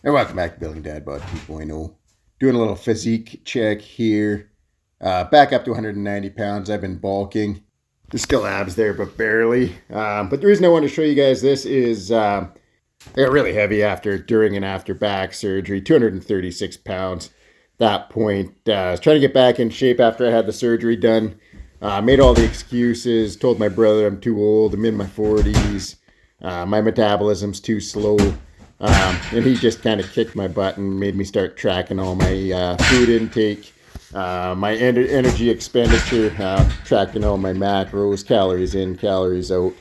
And welcome back to Building Dad Bod 2.0. Doing a little physique check here. Back up to 190 pounds. I've been bulking. There's still abs there, but barely. But the reason I want to show you guys this is I got really heavy during and after back surgery. 236 pounds. At that point, I was trying to get back in shape after I had the surgery done. Made all the excuses. Told my brother I'm too old. I'm in my 40s. My metabolism's too slow. And he just kind of kicked my butt and made me start tracking all my food intake, my energy expenditure, tracking all my macros, calories in, calories out.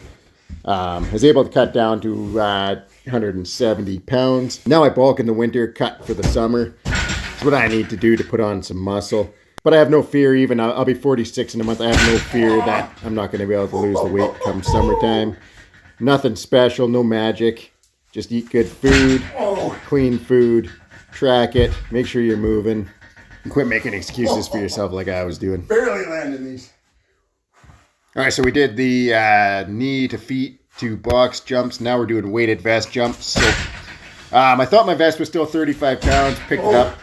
I was able to cut down to 170 pounds. Now I bulk in the winter, cut for the summer. It's what I need to do to put on some muscle. But I have no fear, even I'll be 46 in a month. I have no fear that I'm not going to be able to lose the weight come summertime. Nothing special, no magic. Just eat good food, clean food, track it, make sure you're moving, and quit making excuses for yourself like I was doing. Barely landing these. All right, so we did the knee to feet to box jumps. Now we're doing weighted vest jumps. So I thought my vest was still 35 pounds, picked it up.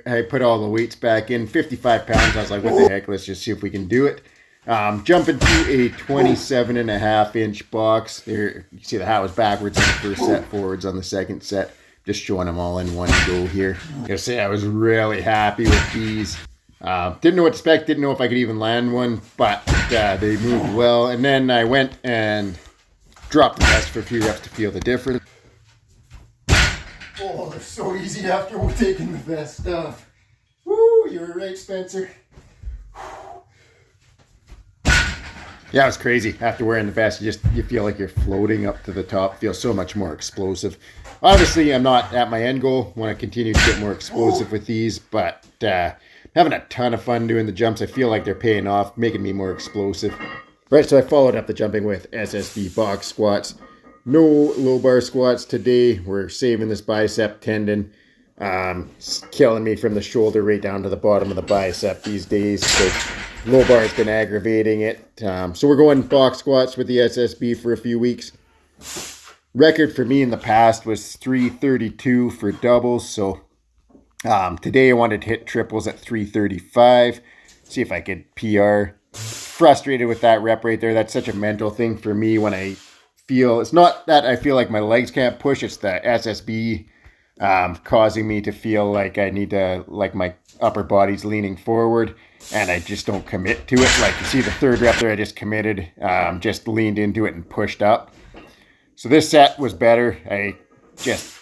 I put all the weights back in, 55 pounds. I was like, what the heck, let's just see if we can do it. Jumping to a 27.5-inch box. There, you see the hat was backwards on the first set, forwards on the second set. Just showing them all in one go here. I gotta say, I was really happy with these. Didn't know what to expect, didn't know if I could even land one, but they moved well. And then I went and dropped the vest for a few reps to feel the difference. Oh, they're so easy after we're taking the vest off. Woo, you were right, Spencer. Yeah, it was crazy. After wearing the vest, you feel like you're floating up to the top. Feels so much more explosive. Obviously, I'm not at my end goal. Want to continue to get more explosive with these, but having a ton of fun doing the jumps. I feel like they're paying off, making me more explosive. Right, so I followed up the jumping with SSB Box Squats. No low bar squats today. We're saving this bicep tendon. It's killing me from the shoulder right down to the bottom of the bicep these days. So low bar has been aggravating it. So we're going box squats with the SSB for a few weeks. Record for me in the past was 332 for doubles. So today I wanted to hit triples at 335. See if I could PR. Frustrated with that rep right there. That's such a mental thing for me when I feel, it's not that I feel like my legs can't push. It's the SSB causing me to feel like I need to, like my upper body's leaning forward and I just don't commit to it. Like you see the third rep there, I just committed, just leaned into it and pushed up. So this set was better.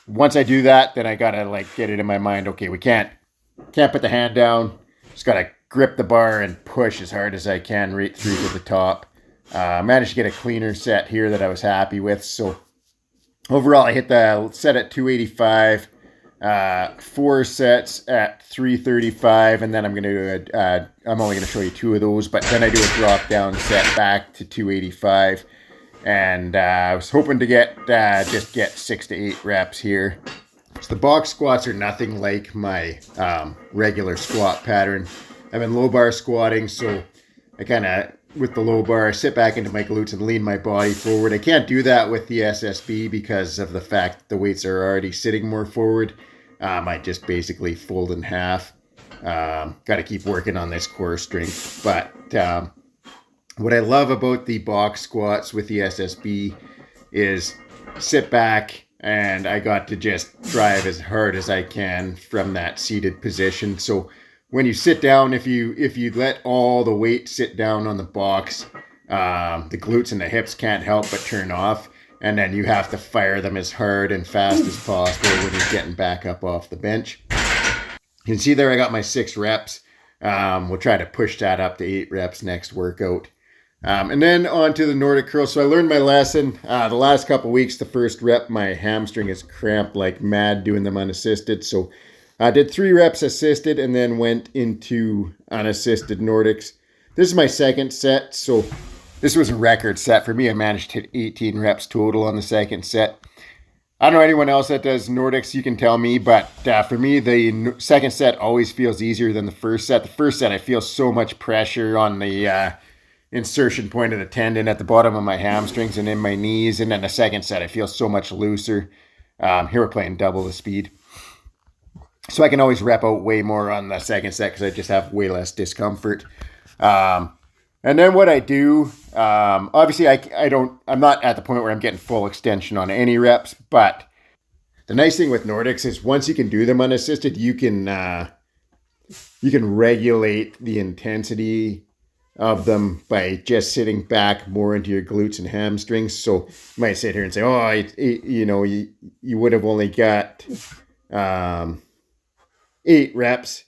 Once I do that, then I gotta like get it in my mind. Okay, we can't put the hand down. Just gotta grip the bar and push as hard as I can right through to the top. Managed to get a cleaner set here that I was happy with. So overall, I hit the set at 285, 4 sets at 335, and then I'm going to do I'm only going to show you 2 of those, but then I do a drop down set back to 285, and I was hoping to get 6 to 8 reps here. So the box squats are nothing like my regular squat pattern. I've been low bar squatting, so I kind of, with the low bar, I sit back into my glutes and lean my body forward. I can't do that with the SSB because of the fact that the weights are already sitting more forward. I just basically fold in half. Got to keep working on this core strength. But what I love about the box squats with the SSB is sit back and I got to just drive as hard as I can from that seated position. So when you sit down, if you let all the weight sit down on the box, the glutes and the hips can't help but turn off, and then you have to fire them as hard and fast as possible when you're getting back up off the bench. You can see there I got my 6 reps. We'll try to push that up to 8 reps next workout. And then on to the Nordic Curls. So I learned my lesson. The last couple weeks, the first rep, my hamstring is cramped like mad doing them unassisted. So I did 3 reps assisted and then went into unassisted Nordics. This is my second set, so this was a record set for me. I managed to hit 18 reps total on the second set. I don't know anyone else that does Nordics, you can tell me, but for me, the second set always feels easier than the first set. The first set, I feel so much pressure on the insertion point of the tendon at the bottom of my hamstrings and in my knees, and then the second set, I feel so much looser. Here we're playing double the speed. So I can always rep out way more on the second set because I just have way less discomfort. And then what I do, obviously I'm not at the point where I'm getting full extension on any reps, but the nice thing with Nordics is once you can do them unassisted, you can regulate the intensity of them by just sitting back more into your glutes and hamstrings. So you might sit here and say, oh, you would have only got 8 reps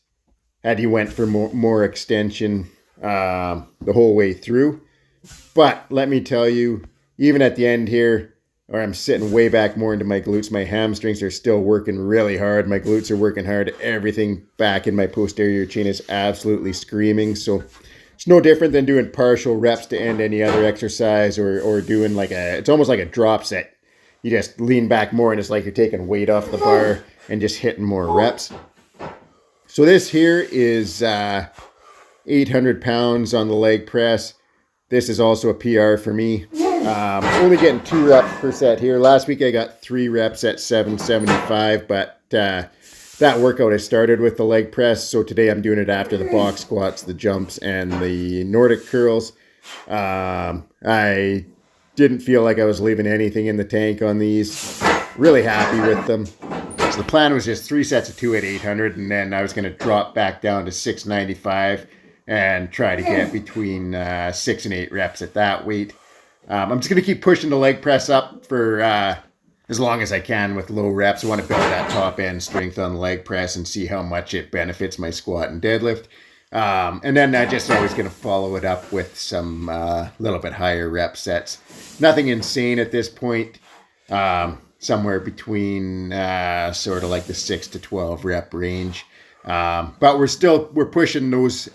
had you went for more extension the whole way through. But let me tell you, even at the end here, where I'm sitting way back more into my glutes, my hamstrings are still working really hard. My glutes are working hard. Everything back in my posterior chain is absolutely screaming. So it's no different than doing partial reps to end any other exercise or doing it's almost like a drop set. You just lean back more and it's like you're taking weight off the bar and just hitting more reps. So this here is 800 pounds on the leg press. This is also a PR for me. Only getting 2 reps per set here. Last week I got 3 reps at 775, but that workout I started with the leg press. So today I'm doing it after the box squats, the jumps, and the Nordic curls. I didn't feel like I was leaving anything in the tank on these. Really happy with them. So the plan was just 3 sets of 2 at 800, and then I was going to drop back down to 695 and try to get between 6 and 8 reps at that weight. I'm just going to keep pushing the leg press up for as long as I can with low reps. I want to build that top end strength on the leg press and see how much it benefits my squat and deadlift. And then I just always going to follow it up with some little bit higher rep sets. Nothing insane at this point. Somewhere between sort of like the 6 to 12 rep range. But we're pushing those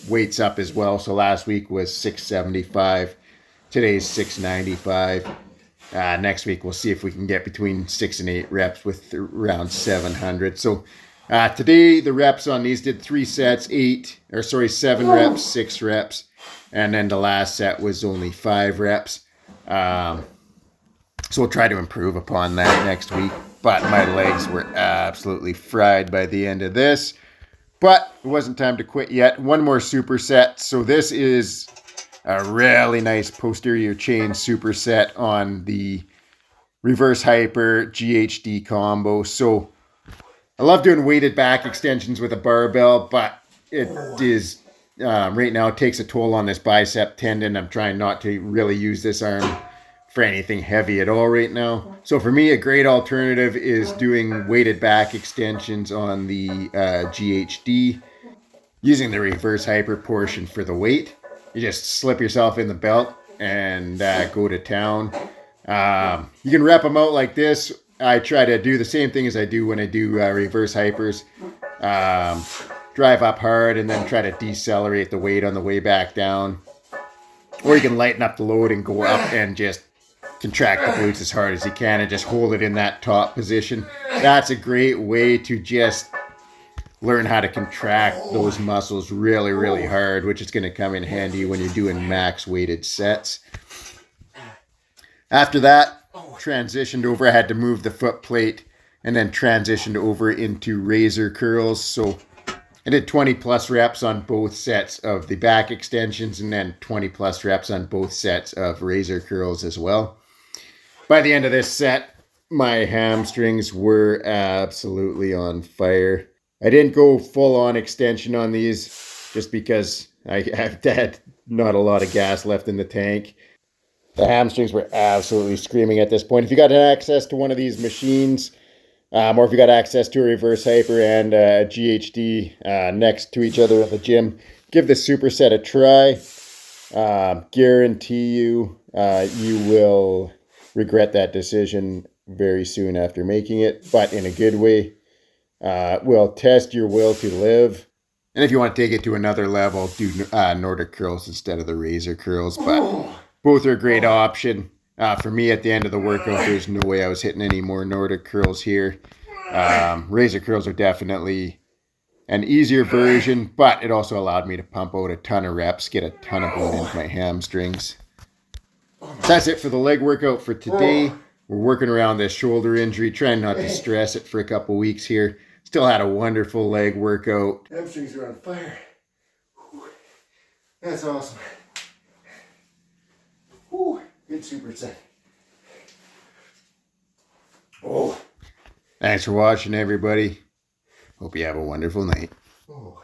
weights up as well. So last week was 675. Today's 695. Next week we'll see if we can get between 6 and 8 reps with around 700. So today the reps on these did 3 sets, 7 reps, 6 reps, and then the last set was only 5 reps. So we'll try to improve upon that next week. But my legs were absolutely fried by the end of this. But it wasn't time to quit yet. One more superset. So this is a really nice posterior chain superset on the reverse hyper GHD combo. So I love doing weighted back extensions with a barbell, but it is right now it takes a toll on this bicep tendon. I'm trying not to really use this arm for anything heavy at all right now. So for me, a great alternative is doing weighted back extensions on the GHD, using the reverse hyper portion for the weight. You just slip yourself in the belt and go to town. You can rep them out like this. I try to do the same thing as I do when I do reverse hypers. Drive up hard and then try to decelerate the weight on the way back down. Or you can lighten up the load and go up and just contract the glutes as hard as you can and just hold it in that top position. That's a great way to just learn how to contract those muscles really, really hard, which is going to come in handy when you're doing max weighted sets. After that, transitioned over. I had to move the foot plate and then transitioned over into razor curls. So I did 20 plus reps on both sets of the back extensions and then 20 plus reps on both sets of razor curls as well. By the end of this set, my hamstrings were absolutely on fire. I didn't go full on extension on these just because I had not a lot of gas left in the tank. The hamstrings were absolutely screaming at this point. If you got access to one of these machines, or if you got access to a reverse hyper and a GHD next to each other at the gym, give the superset a try. Guarantee you, you will regret that decision very soon after making it, but in a good way. Will test your will to live. And if you want to take it to another level, do Nordic Curls instead of the razor curls. But both are a great option. For me, at the end of the workout, there's no way I was hitting any more Nordic Curls here. Razor curls are definitely an easier version, but it also allowed me to pump out a ton of reps, get a ton of blood into my hamstrings. That's it for the leg workout for today. We're working around this shoulder injury, trying not to stress it for a couple weeks here. Still had a wonderful leg workout. Hamstrings are on fire. Whew. That's awesome. Whew. Good superset. Oh. Thanks for watching, everybody. Hope you have a wonderful night. Oh.